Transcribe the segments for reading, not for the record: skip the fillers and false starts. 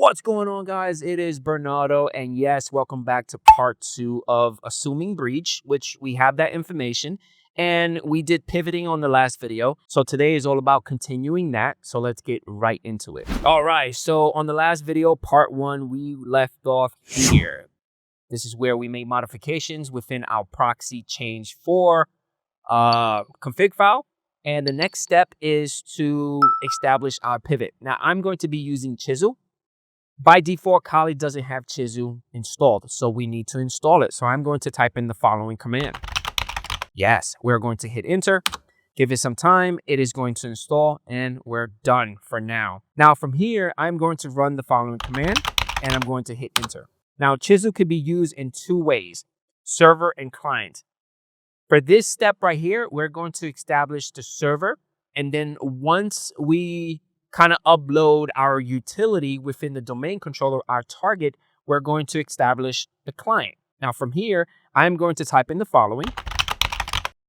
What's going on, guys? It is Bernardo, and yes, welcome back to part 2 of Assuming Breach, which we have that information, and we did pivoting on the last video. So today is all about continuing that, so let's get right into it. All right, so on the last video, part 1, we left off here. This is where we made modifications within our proxy change for config file. And the next step is to establish our pivot. Now, I'm going to be using Chisel. By default, Kali doesn't have Chisel installed, so we need to install it. So I'm going to type in the following command. Yes, we're going to hit enter. Give it some time. It is going to install, and we're done for now. Now, from here, I'm going to run the following command, and I'm going to hit enter. Now, Chisel could be used in two ways, server and client. For this step right here, we're going to establish the server, and then once we kind of upload our utility within the domain controller, our target, we're going to establish the client. Now from here, I'm going to type in the following.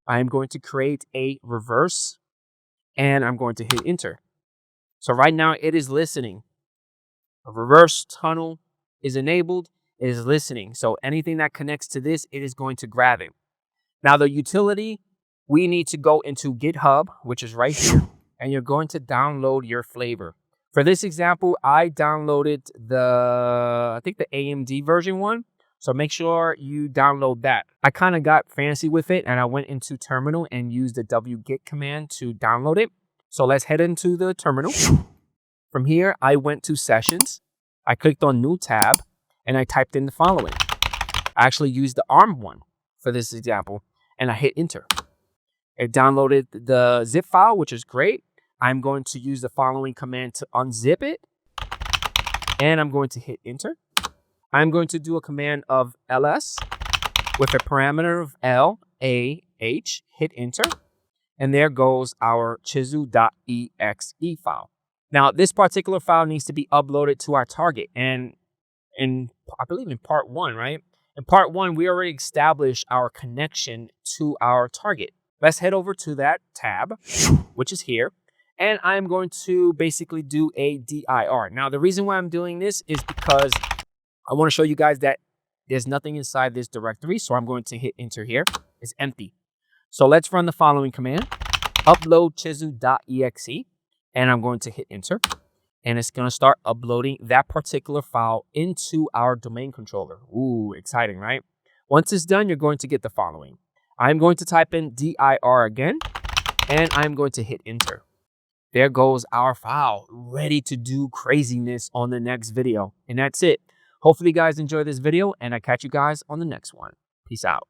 I'm going to create a reverse and I'm going to hit enter. So right now it is listening. A reverse tunnel is enabled, it is listening. So anything that connects to this, it is going to grab it. Now the utility, we need to go into GitHub, which is right here. And you're going to download your flavor. For this example, I downloaded I think the AMD version one. So make sure you download that. I kind of got fancy with it and I went into terminal and used the wget command to download it. So let's head into the terminal. From here, I went to sessions. I clicked on new tab and I typed in the following. I actually used the ARM one for this example and I hit enter. It downloaded the zip file, which is great. I'm going to use the following command to unzip it. And I'm going to hit enter. I'm going to do a command of ls with a parameter of LAH, hit enter. And there goes our chisel.exe file. Now, this particular file needs to be uploaded to our target. And I believe in part 1, right? In part 1, we already established our connection to our target. Let's head over to that tab, which is here. And I'm going to basically do a dir. Now, the reason why I'm doing this is because I want to show you guys that there's nothing inside this directory. So I'm going to hit enter here. It's empty. So let's run the following command. Upload chisel.exe. And I'm going to hit enter. And it's going to start uploading that particular file into our domain controller. Ooh, exciting, right? Once it's done, you're going to get the following. I'm going to type in dir again. And I'm going to hit enter. There goes our file, ready to do craziness on the next video. And that's it. Hopefully you guys enjoy this video, and I catch you guys on the next one. Peace out.